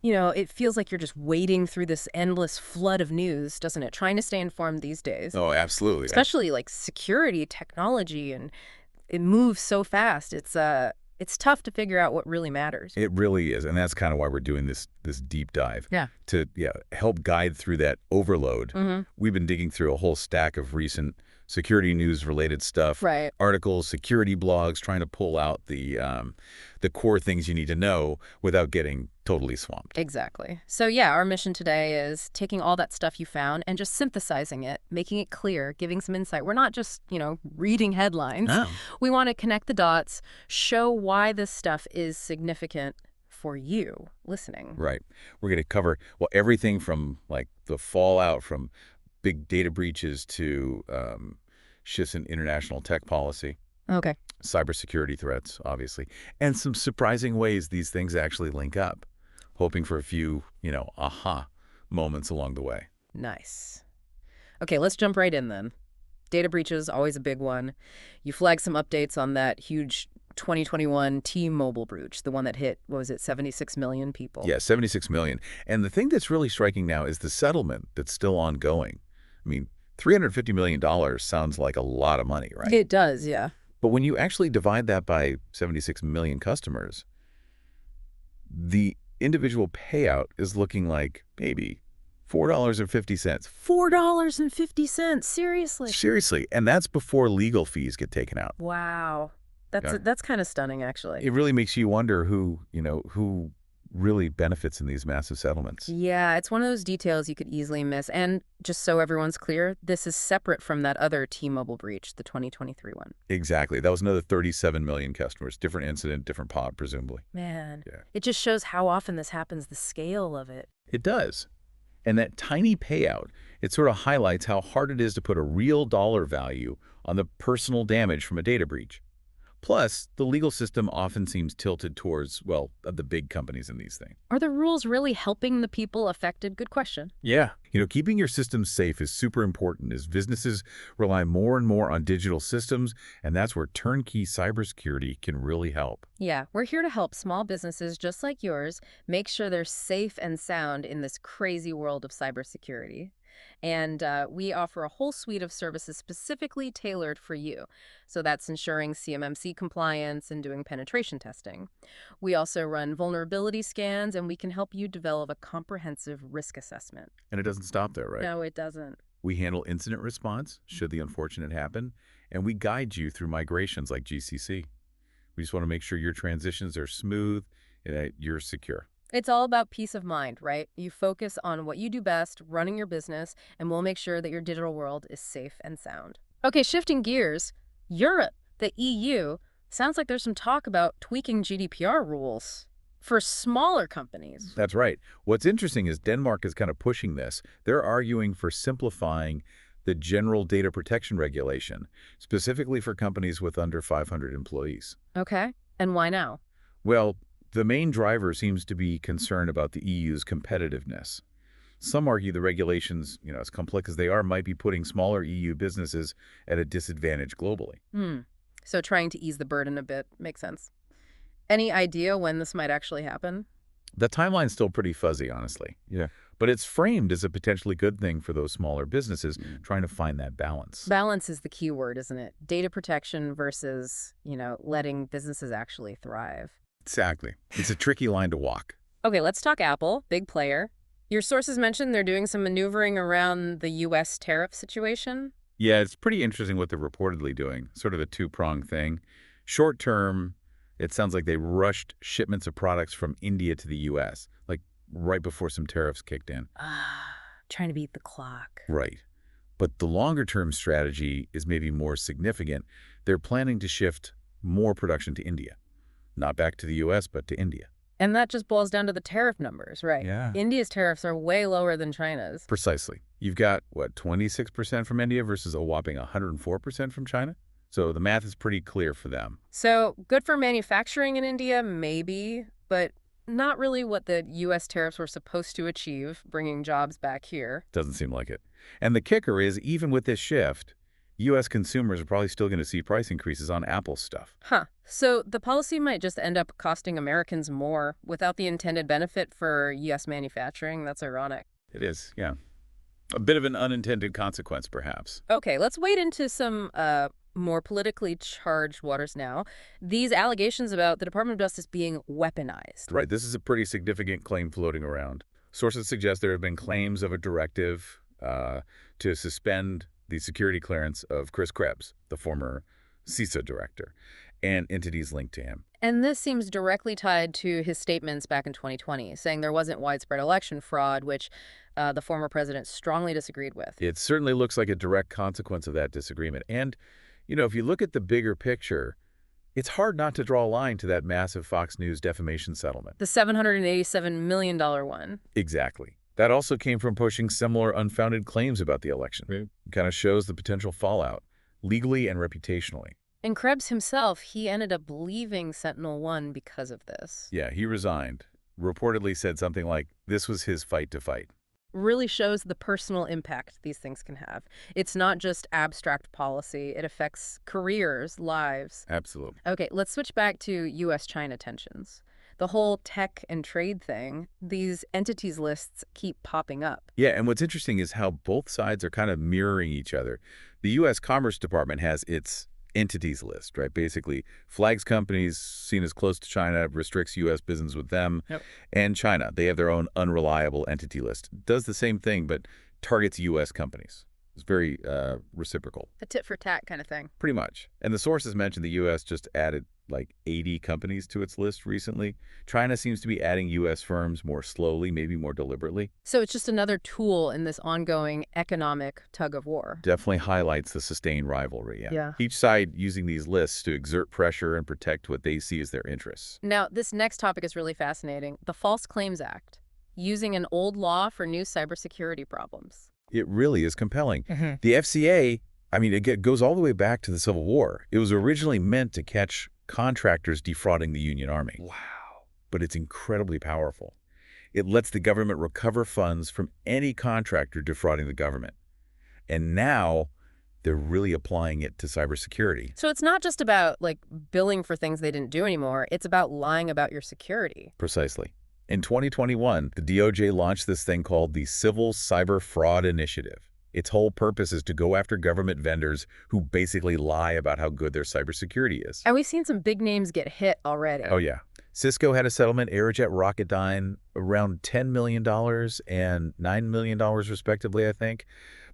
It feels like you're just wading through this endless flood of news, doesn't it? Trying to stay informed these days, Oh, absolutely. especially like security, technology, and it moves so fast. It's tough to figure out what really matters. It really is, and that's kind of why we're doing this deep dive Yeah. to help guide through that overload. Mm-hmm. We've been digging through a whole stack of recent security news related stuff, Right. articles, security blogs, trying to pull out the core things you need to know without getting totally swamped. Exactly. So yeah, our mission today is taking all that stuff you found and just synthesizing it, making it clear, giving some insight. We're not just, reading headlines. Oh. We want to connect the dots, show why this stuff is significant for you listening. Right. We're going to cover, well, everything from like the fallout from big data breaches to shifts in international tech policy, Okay. cybersecurity threats, obviously, and some surprising ways these things actually link up, hoping for a few, aha moments along the way. Nice. Okay, let's jump right in then. Data breaches, always a big one. You flagged some updates on that huge 2021 T-Mobile breach, the one that hit, what was it, 76 million people? Yeah, 76 million. And the thing that's really striking now is the settlement that's still ongoing. I mean, $350 million sounds like a lot of money, right? It does, yeah. But when you actually divide that by 76 million customers, the individual payout is looking like maybe $4.50. $4.50, seriously? Seriously, and that's before legal fees get taken out. Wow. Yeah. That's kind of stunning, actually. It really makes you wonder who really benefits in these massive settlements. Yeah, it's one of those details you could easily miss. And just so everyone's clear, this is separate from that other T-Mobile breach, the 2023 one. Exactly. That was another 37 million customers. Different incident, different pod, presumably. Man, Yeah. it just shows how often this happens, the scale of it. It does. And that tiny payout, it sort of highlights how hard it is to put a real dollar value on the personal damage from a data breach. Plus, the legal system often seems tilted towards, well, the big companies in these things. Are the rules really helping the people affected? Good question. Yeah. Keeping your systems safe is super important as businesses rely more and more on digital systems, and that's where turnkey cybersecurity can really help. Yeah, we're here to help small businesses just like yours make sure they're safe and sound in this crazy world of cybersecurity. And we offer a whole suite of services specifically tailored for you. So that's ensuring CMMC compliance and doing penetration testing. We also run vulnerability scans, and we can help you develop a comprehensive risk assessment. And it doesn't stop there, right? No, it doesn't. We handle incident response, should the unfortunate happen, and we guide you through migrations like GCC. We just want to make sure your transitions are smooth and that you're secure. It's all about peace of mind, right? You focus on what you do best, running your business, and we'll make sure that your digital world is safe and sound. Okay, shifting gears, Europe, the EU, sounds like there's some talk about tweaking GDPR rules for smaller companies. That's right. What's interesting is Denmark is kind of pushing this. They're arguing for simplifying the general data protection regulation, specifically for companies with under 500 employees. Okay, and why now? Well, the main driver seems to be concern about the EU's competitiveness. Some argue the regulations, as complex as they are, might be putting smaller EU businesses at a disadvantage globally. So trying to ease the burden a bit makes sense. Any idea when this might actually happen? The timeline's still pretty fuzzy, honestly. Yeah. But it's framed as a potentially good thing for those smaller businesses trying to find that balance. Balance is the key word, isn't it? Data protection versus, letting businesses actually thrive. Exactly. It's a tricky line to walk. Okay, let's talk Apple, big player. Your sources mentioned they're doing some maneuvering around the U.S. tariff situation. Yeah, it's pretty interesting what they're reportedly doing. Sort of a two-pronged thing. Short term, it sounds like they rushed shipments of products from India to the U.S., like right before some tariffs kicked in. Trying to beat the clock. Right. But the longer-term strategy is maybe more significant. They're planning to shift more production to India. Not back to the U.S., but to India. And that just boils down to the tariff numbers, right? Yeah. India's tariffs are way lower than China's. Precisely. You've got, 26% from India versus a whopping 104% from China? So the math is pretty clear for them. So good for manufacturing in India, maybe, but not really what the U.S. tariffs were supposed to achieve, bringing jobs back here. Doesn't seem like it. And the kicker is, even with this shift, U.S. consumers are probably still going to see price increases on Apple stuff. Huh. So the policy might just end up costing Americans more without the intended benefit for U.S. manufacturing. That's ironic. It is, yeah. A bit of an unintended consequence, perhaps. Okay, let's wade into some more politically charged waters now. These allegations about the Department of Justice being weaponized. Right, this is a pretty significant claim floating around. Sources suggest there have been claims of a directive to suspend the security clearance of Chris Krebs, the former CISA director, and entities linked to him. And this seems directly tied to his statements back in 2020, saying there wasn't widespread election fraud, which the former president strongly disagreed with. It certainly looks like a direct consequence of that disagreement. And, if you look at the bigger picture, it's hard not to draw a line to that massive Fox News defamation settlement. The $787 million one. Exactly. That also came from pushing similar unfounded claims about the election. Right. It kind of shows the potential fallout, legally and reputationally. And Krebs himself, he ended up leaving Sentinel-1 because of this. Yeah, he resigned. Reportedly said something like, this was his fight to fight. Really shows the personal impact these things can have. It's not just abstract policy. It affects careers, lives. Absolutely. Okay, let's switch back to U.S.-China tensions. The whole tech and trade thing, these entities lists keep popping up. Yeah, and what's interesting is how both sides are kind of mirroring each other. The U.S. Commerce Department has its entities list, right? Basically, flags companies seen as close to China, restricts U.S. business with them. Yep. And China, they have their own unreliable entity list. Does the same thing, but targets U.S. companies. It's very reciprocal. A tit for tat kind of thing. Pretty much. And the sources mentioned the U.S. just added like 80 companies to its list recently. China seems to be adding U.S. firms more slowly, maybe more deliberately. So it's just another tool in this ongoing economic tug of war. Definitely highlights the sustained rivalry. Yeah. Each side using these lists to exert pressure and protect what they see as their interests. Now, this next topic is really fascinating. The False Claims Act, using an old law for new cybersecurity problems. It really is compelling. Mm-hmm. The FCA, it goes all the way back to the Civil War. It was originally meant to catch contractors defrauding the Union Army. Wow. But it's incredibly powerful. It lets the government recover funds from any contractor defrauding the government. And now they're really applying it to cybersecurity. So it's not just about, billing for things they didn't do anymore. It's about lying about your security. Precisely. In 2021, the DOJ launched this thing called the Civil Cyber Fraud Initiative. Its whole purpose is to go after government vendors who basically lie about how good their cybersecurity is. And we've seen some big names get hit already. Oh, yeah. Cisco had a settlement, Aerojet Rocketdyne, around $10 million and $9 million, respectively, I think.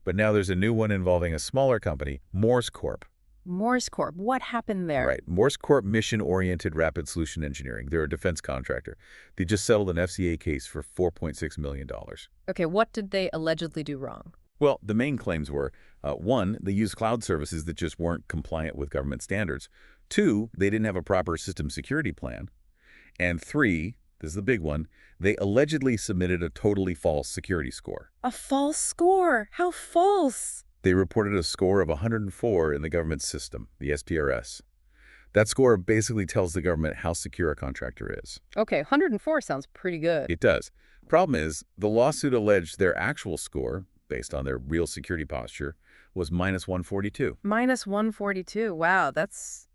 But now there's a new one involving a smaller company, Morse Corp. Morse Corp. What happened there? Right. Morse Corp Mission-Oriented Rapid Solution Engineering. They're a defense contractor. They just settled an FCA case for $4.6 million. Okay, what did they allegedly do wrong? Well, the main claims were, one, they used cloud services that just weren't compliant with government standards. Two, they didn't have a proper system security plan. And three, this is the big one, they allegedly submitted a totally false security score. A false score? How false? They reported a score of 104 in the government system, the SPRS. That score basically tells the government how secure a contractor is. Okay, 104 sounds pretty good. It does. Problem is, the lawsuit alleged their actual score, based on their real security posture, was minus 142. Minus 142. Wow, that's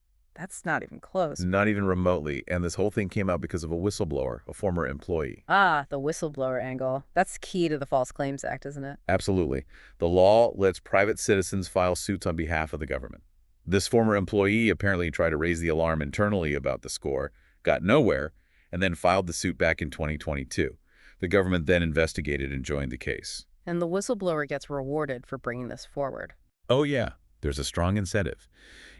not even close. Not even remotely. And this whole thing came out because of a whistleblower, a former employee. Ah, the whistleblower angle. That's key to the False Claims Act, isn't it? Absolutely. The law lets private citizens file suits on behalf of the government. This former employee apparently tried to raise the alarm internally about the score, got nowhere, and then filed the suit back in 2022. The government then investigated and joined the case. And the whistleblower gets rewarded for bringing this forward. Oh, yeah. There's a strong incentive.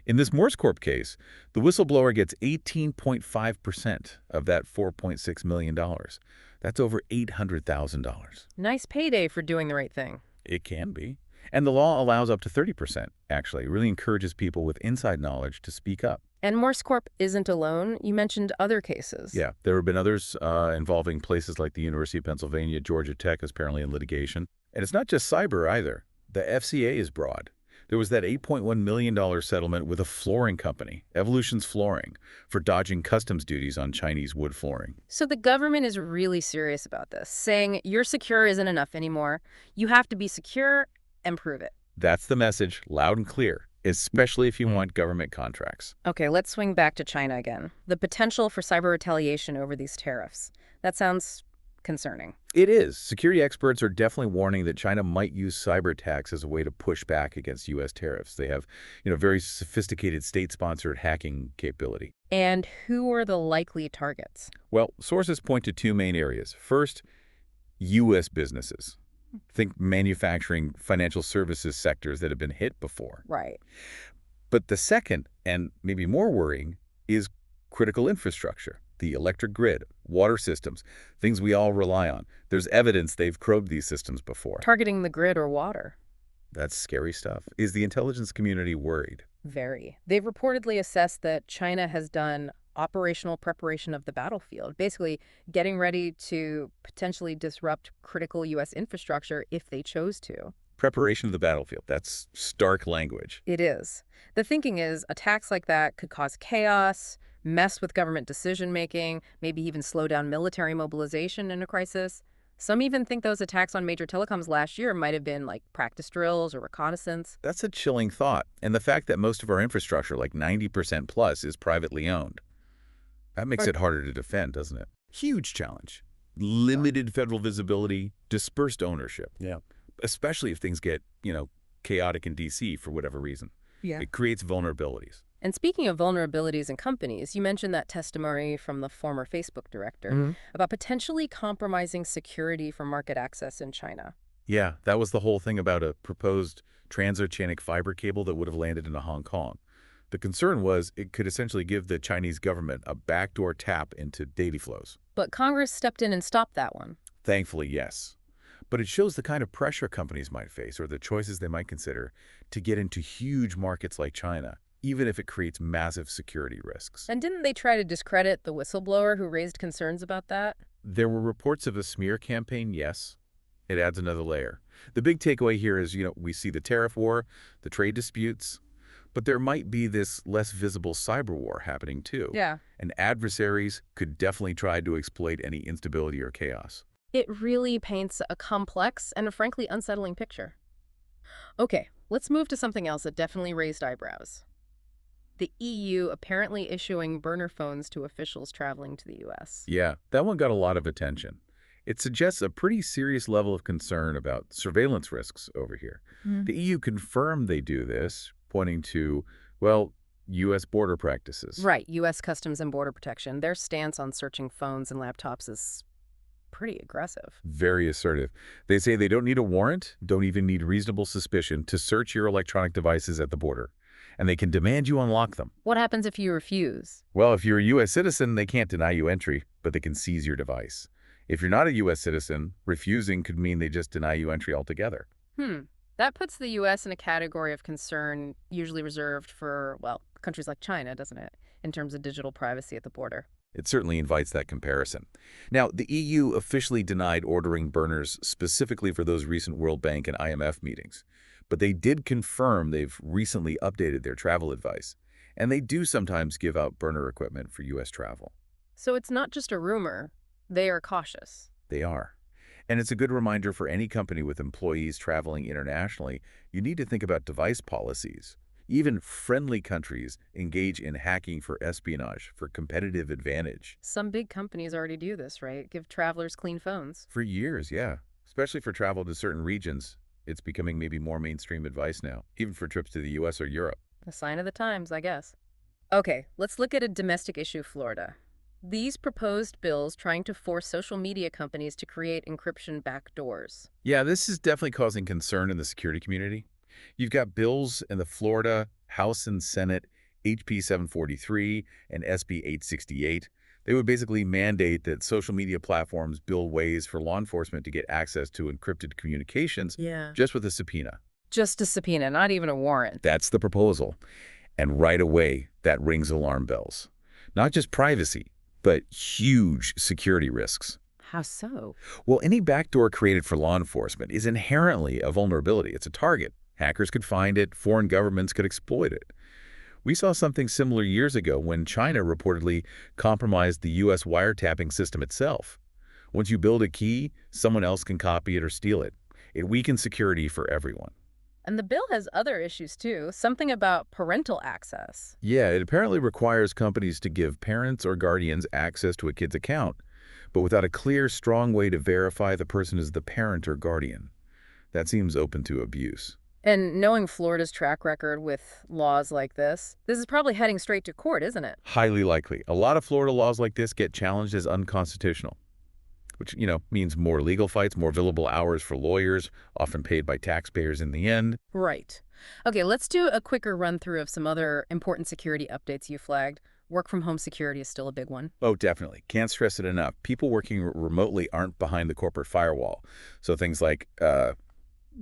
In this Morse Corp case, the whistleblower gets 18.5% of that $4.6 million. That's over $800,000. Nice payday for doing the right thing. It can be. And the law allows up to 30%, actually. It really encourages people with inside knowledge to speak up. And Morse Corp isn't alone. You mentioned other cases. Yeah, there have been others involving places like the University of Pennsylvania, Georgia Tech is apparently in litigation. And it's not just cyber either. The FCA is broad. There was that $8.1 million settlement with a flooring company, Evolution's Flooring, for dodging customs duties on Chinese wood flooring. So the government is really serious about this, saying you're secure isn't enough anymore. You have to be secure and prove it. That's the message, loud and clear, especially if you want government contracts. Okay, let's swing back to China again. The potential for cyber retaliation over these tariffs. That sounds concerning. It is. Security experts are definitely warning that China might use cyber attacks as a way to push back against U.S. tariffs. They have, very sophisticated state-sponsored hacking capability. And who are the likely targets? Well, sources point to two main areas. First, U.S. businesses. Think manufacturing, financial services sectors that have been hit before. Right. But the second, and maybe more worrying, is critical infrastructure, the electric grid, water systems, things we all rely on. There's evidence they've probed these systems before. Targeting the grid or water. That's scary stuff. Is the intelligence community worried? Very. They've reportedly assessed that China has done operational preparation of the battlefield, basically getting ready to potentially disrupt critical U.S. infrastructure if they chose to. Preparation of the battlefield. That's stark language. It is. The thinking is attacks like that could cause chaos, mess with government decision-making, maybe even slow down military mobilization in a crisis. Some even think those attacks on major telecoms last year might have been like practice drills or reconnaissance. That's a chilling thought. And the fact that most of our infrastructure, like 90% plus, is privately owned. That makes it harder to defend, doesn't it? Huge challenge. Limited federal visibility, dispersed ownership. Yeah. Especially if things get, chaotic in D.C. for whatever reason. Yeah. It creates vulnerabilities. And speaking of vulnerabilities in companies, you mentioned that testimony from the former Facebook director about potentially compromising security for market access in China. Yeah, that was the whole thing about a proposed transoceanic fiber cable that would have landed in Hong Kong. The concern was it could essentially give the Chinese government a backdoor tap into data flows. But Congress stepped in and stopped that one. Thankfully, yes. But it shows the kind of pressure companies might face or the choices they might consider to get into huge markets like China, even if it creates massive security risks. And didn't they try to discredit the whistleblower who raised concerns about that? There were reports of a smear campaign, yes. It adds another layer. The big takeaway here is, we see the tariff war, the trade disputes, but there might be this less visible cyber war happening too. Yeah. And adversaries could definitely try to exploit any instability or chaos. It really paints a complex and a frankly unsettling picture. Okay, let's move to something else that definitely raised eyebrows. The EU apparently issuing burner phones to officials traveling to the U.S. Yeah, that one got a lot of attention. It suggests a pretty serious level of concern about surveillance risks over here. The EU confirmed they do this, pointing to, U.S. border practices. Right, U.S. Customs and Border Protection. Their stance on searching phones and laptops is pretty aggressive. Very assertive. They say they don't need a warrant, don't even need reasonable suspicion to search your electronic devices at the border. And they can demand you unlock them. What happens if you refuse? Well, if you're a U.S. citizen, they can't deny you entry, but they can seize your device. If you're not a U.S. citizen, refusing could mean they just deny you entry altogether. That puts the U.S. in a category of concern usually reserved for, countries like China, doesn't it, in terms of digital privacy at the border? It certainly invites that comparison. Now, the EU officially denied ordering burners specifically for those recent World Bank and IMF meetings, but they did confirm they've recently updated their travel advice, and they do sometimes give out burner equipment for U.S. travel. So it's not just a rumor. They are cautious. They are. And it's a good reminder for any company with employees traveling internationally, you need to think about device policies. Even friendly countries engage in hacking for espionage, for competitive advantage. Some big companies already do this, right? Give travelers clean phones. For years, yeah. Especially for travel to certain regions. It's becoming maybe more mainstream advice now, even for trips to the U.S. or Europe. A sign of the times, I guess. Okay, let's look at a domestic issue, Florida. These proposed bills trying to force social media companies to create encryption backdoors. Yeah, this is definitely causing concern in the security community. You've got bills in the Florida House and Senate, HB 743 and SB 868. They would basically mandate that social media platforms build ways for law enforcement to get access to encrypted communications just with a subpoena. Just a subpoena, not even a warrant. That's the proposal. And right away, that rings alarm bells. Not just privacy, but huge security risks. How so? Well, any backdoor created for law enforcement is inherently a vulnerability. It's a target. Hackers could find it. Foreign governments could exploit it. We saw something similar years ago when China reportedly compromised the U.S. wiretapping system itself. Once you build a key, someone else can copy it or steal it. It weakens security for everyone. And the bill has other issues too, something about parental access. Yeah, it apparently requires companies to give parents or guardians access to a kid's account, but without a clear, strong way to verify the person is the parent or guardian. That seems open to abuse. And knowing Florida's track record with laws like this is probably heading straight to court, isn't it? Highly likely. A lot of Florida laws like this get challenged as unconstitutional, which, means more legal fights, more billable hours for lawyers, often paid by taxpayers in the end. Right. Okay, let's do a quicker run through of some other important security updates you flagged. Work from home security is still a big one. Oh, definitely. Can't stress it enough. People working remotely aren't behind the corporate firewall. So things like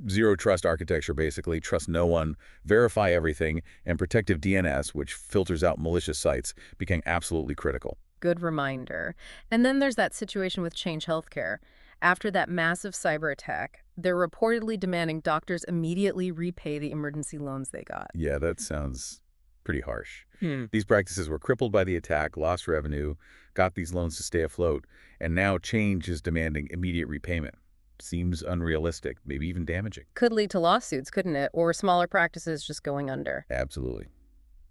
zero trust architecture, basically, trust no one, verify everything, and protective DNS, which filters out malicious sites, became absolutely critical. Good reminder. And then there's that situation with Change Healthcare. After that massive cyber attack, they're reportedly demanding doctors immediately repay the emergency loans they got. Yeah, that sounds pretty harsh. Hmm. These practices were crippled by the attack, lost revenue, got these loans to stay afloat, and now Change is demanding immediate repayment. Seems unrealistic, maybe even damaging. Could lead to lawsuits, couldn't it? Or smaller practices just going under. Absolutely.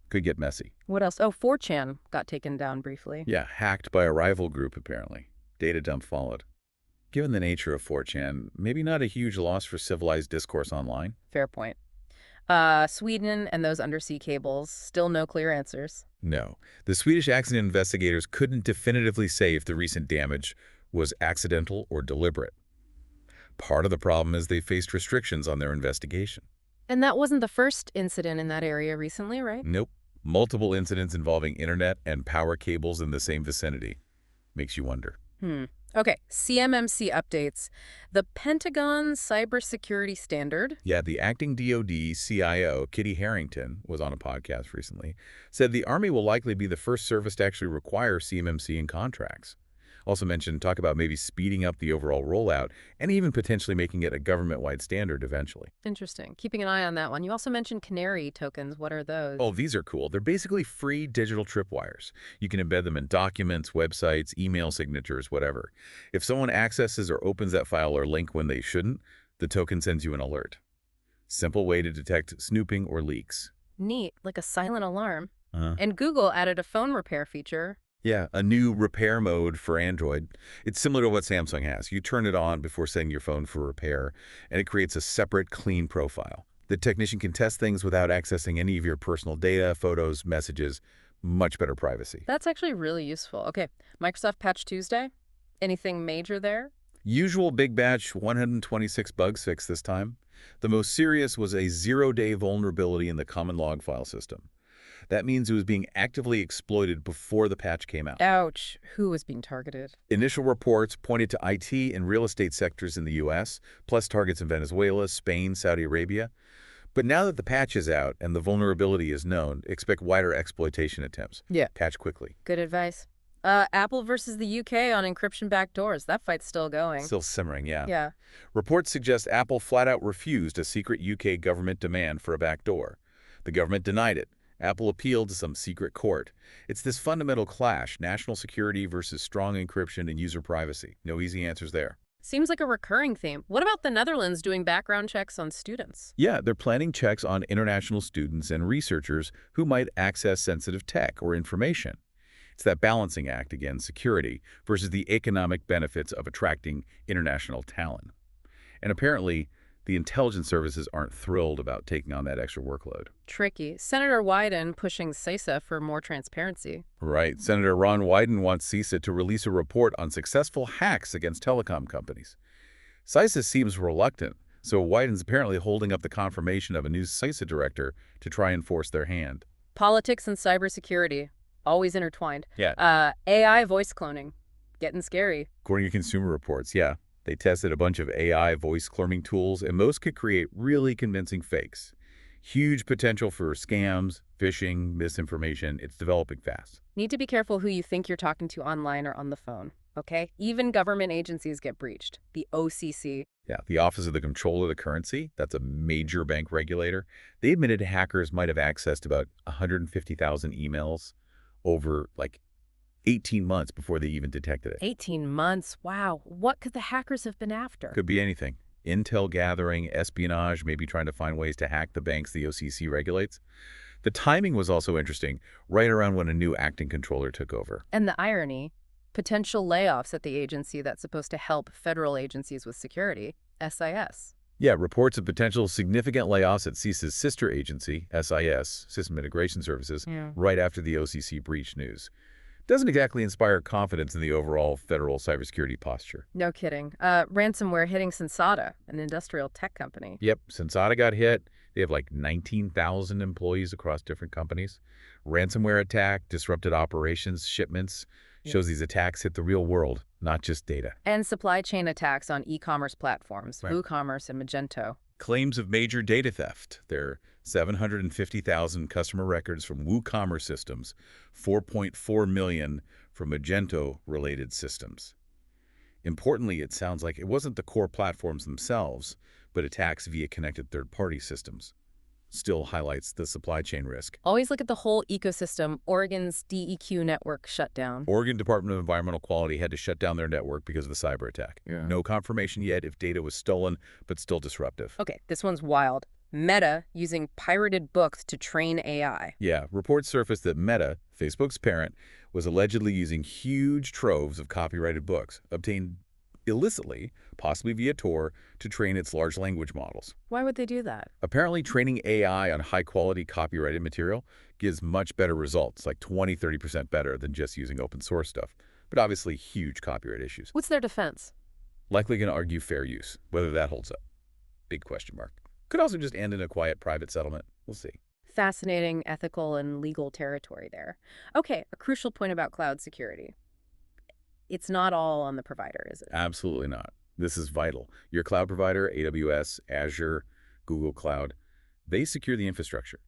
Could get messy. What else? Oh, 4chan got taken down briefly. Yeah, hacked by a rival group, apparently. Data dump followed. Given the nature of 4chan, maybe not a huge loss for civilized discourse online. Fair point. Sweden and those undersea cables, still no clear answers. No. The Swedish accident investigators couldn't definitively say if the recent damage was accidental or deliberate. Part of the problem is they faced restrictions on their investigation. And that wasn't the first incident in that area recently, right? Nope. Multiple incidents involving internet and power cables in the same vicinity. Makes you wonder. Okay, CMMC updates. The Pentagon Cybersecurity Standard. Yeah, the acting DoD CIO, Kitty Harrington, was on a podcast recently, said the Army will likely be the first service to actually require CMMC in contracts. Also mentioned, talk about maybe speeding up the overall rollout and even potentially making it a government-wide standard eventually. Interesting. Keeping an eye on that one. You also mentioned canary tokens. What are those? Oh, these are cool. They're basically free digital tripwires. You can embed them in documents, websites, email signatures, whatever. If someone accesses or opens that file or link when they shouldn't, the token sends you an alert. Simple way to detect snooping or leaks. Neat, like a silent alarm. Uh, And Google added a phone repair feature. yeah, a new repair mode for Android. It's similar to what Samsung has. You turn it on before setting your phone for repair, and it creates a separate, clean profile. The technician can test things without accessing any of your personal data, photos, messages. Much better privacy. That's actually really useful. Okay, Microsoft Patch Tuesday. Anything major there? Usual big batch 126 bugs fixed this time. The most serious was a zero-day vulnerability in the common log file system. That means it was being actively exploited before the patch came out. Ouch. Who was being targeted? Initial reports pointed to IT and real estate sectors in the U.S., plus targets in Venezuela, Spain, Saudi Arabia. But now that the patch is out and the vulnerability is known, expect wider exploitation attempts. Yeah. Patch quickly. Good advice. Apple versus the UK on encryption backdoors. That fight's still going. Still simmering, yeah. Yeah. Reports suggest Apple flat out refused a secret UK government demand for a backdoor. The government denied it. Apple appealed to some secret court. It's this fundamental clash, national security versus strong encryption and user privacy. No easy answers there. Seems like a recurring theme. What about the Netherlands doing background checks on students? Yeah, they're planning checks on international students and researchers who might access sensitive tech or information. It's that balancing act, again, security versus the economic benefits of attracting international talent. And apparently, the intelligence services aren't thrilled about taking on that extra workload. Tricky. Senator Wyden pushing CISA for more transparency. Right. Senator Ron Wyden wants CISA to release a report on successful hacks against telecom companies. CISA seems reluctant, so Wyden's apparently holding up the confirmation of a new CISA director to try and force their hand. Politics and cybersecurity, always intertwined. Yeah. AI voice cloning, getting scary. According to Consumer Reports, yeah. They tested a bunch of AI voice cloning tools, and most could create really convincing fakes. Huge potential for scams, phishing, misinformation. It's developing fast. Need to be careful who you think you're talking to online or on the phone, okay? Even government agencies get breached. The OCC. Yeah, the Office of the Comptroller of the Currency, that's a major bank regulator. They admitted hackers might have accessed about 150,000 emails over, 18 months before they even detected it. 18 months. Wow. What could the hackers have been after? Could be anything. intel gathering, espionage, maybe trying to find ways to hack the banks the OCC regulates. The timing was also interesting, right around when a new acting controller took over. And the irony, potential layoffs at the agency that's supposed to help federal agencies with security, SIS. Yeah, reports of potential significant layoffs at CISA's sister agency, SIS, System Integration Services, Yeah. right after the OCC breach news. Doesn't exactly inspire confidence in the overall federal cybersecurity posture. No kidding. Ransomware hitting Sensata, an industrial tech company. Yep, Sensata got hit. They have like 19,000 employees across different companies. Ransomware attack, disrupted operations, shipments, shows these attacks hit the real world, not just data. And supply chain attacks on e-commerce platforms, Right. WooCommerce and Magento. Claims of major data theft. There are 750,000 customer records from WooCommerce systems, 4.4 million from Magento-related systems. Importantly, it sounds like it wasn't the core platforms themselves, but attacks via connected third-party systems. Still highlights the supply chain risk. Always look at the whole ecosystem. Oregon's DEQ network shut down. Oregon Department of Environmental Quality had to shut down their network because of the cyber attack. Yeah. No confirmation yet if data was stolen, but still disruptive. Okay, this one's wild. Meta using pirated books to train AI. Yeah, reports surfaced that Meta, Facebook's parent, was allegedly using huge troves of copyrighted books, obtained illicitly, possibly via Tor, to train its large language models. Why would they do that? Apparently, training AI on high-quality copyrighted material gives much better results, like 20–30% better than just using open source stuff. But obviously, huge copyright issues. What's their defense? Likely going to argue fair use. Whether that holds up, big question mark. Could also just end in a quiet private settlement. We'll see. Fascinating ethical and legal territory there. Okay, a crucial point about cloud security. It's not all on the provider, is it? Absolutely not. This is vital. Your cloud provider, AWS, Azure, Google Cloud, they secure the infrastructure.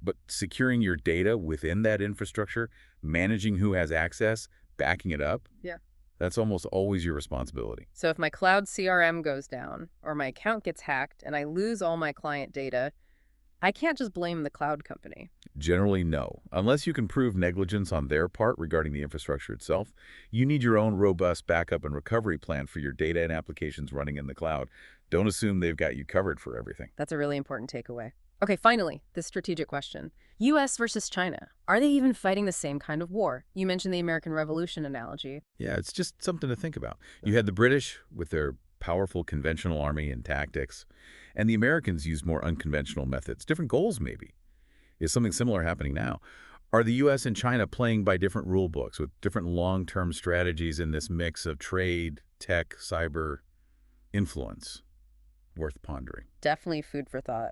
But securing your data within that infrastructure, managing who has access, backing it up, Yeah. that's almost always your responsibility. So if my cloud CRM goes down or my account gets hacked and I lose all my client data, I can't just blame the cloud company. Generally, no. Unless you can prove negligence on their part regarding the infrastructure itself, you need your own robust backup and recovery plan for your data and applications running in the cloud. Don't assume they've got you covered for everything. That's a really important takeaway. Okay, finally, this strategic question. US versus China. Are they even fighting the same kind of war? You mentioned the American Revolution analogy. Yeah, it's just something to think about. You had the British with their powerful conventional army and tactics, and the Americans used more unconventional methods, different goals maybe. Is something similar happening now? Are the U.S. and China playing by different rule books with different long-term strategies in this mix of trade, tech, cyber influence? Worth pondering. Definitely food for thought.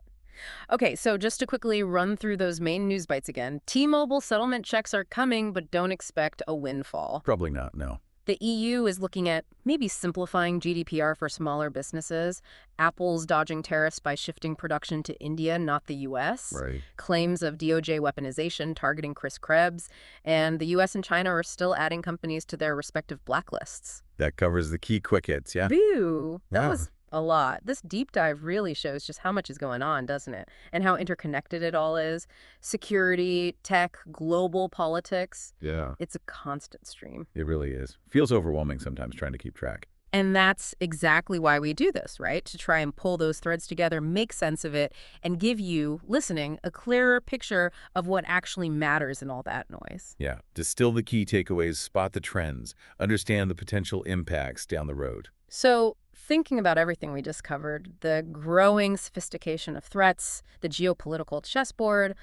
Okay, so just to quickly run through those main news bites again. T-Mobile settlement checks are coming, but don't expect a windfall. Probably not, no. The EU is looking at maybe simplifying GDPR for smaller businesses. Apple's dodging tariffs by shifting production to India, not the US. Right. Claims of DOJ weaponization targeting Chris Krebs. And the US and China are still adding companies to their respective blacklists. That covers the key quick hits, yeah? Boo! That Wow. was a lot. This deep dive really shows just how much is going on, doesn't it? And how interconnected it all is. Security, tech, global politics. Yeah. It's a constant stream. It really is. Feels overwhelming sometimes trying to keep track. And that's exactly why we do this, right? To try and pull those threads together, make sense of it, and give you, listening, a clearer picture of what actually matters in all that noise. Yeah. Distill the key takeaways, spot the trends, understand the potential impacts down the road. So, thinking about everything we just covered, the growing sophistication of threats, the geopolitical chessboard,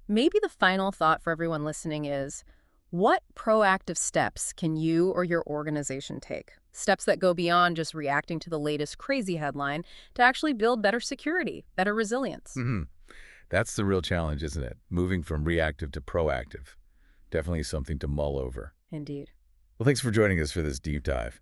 maybe the final thought for everyone listening is, what proactive steps can you or your organization take? Steps that go beyond just reacting to the latest crazy headline to actually build better security, better resilience. Mm-hmm. That's the real challenge, isn't it? Moving from reactive to proactive. Definitely something to mull over. Indeed. Well, thanks for joining us for this deep dive.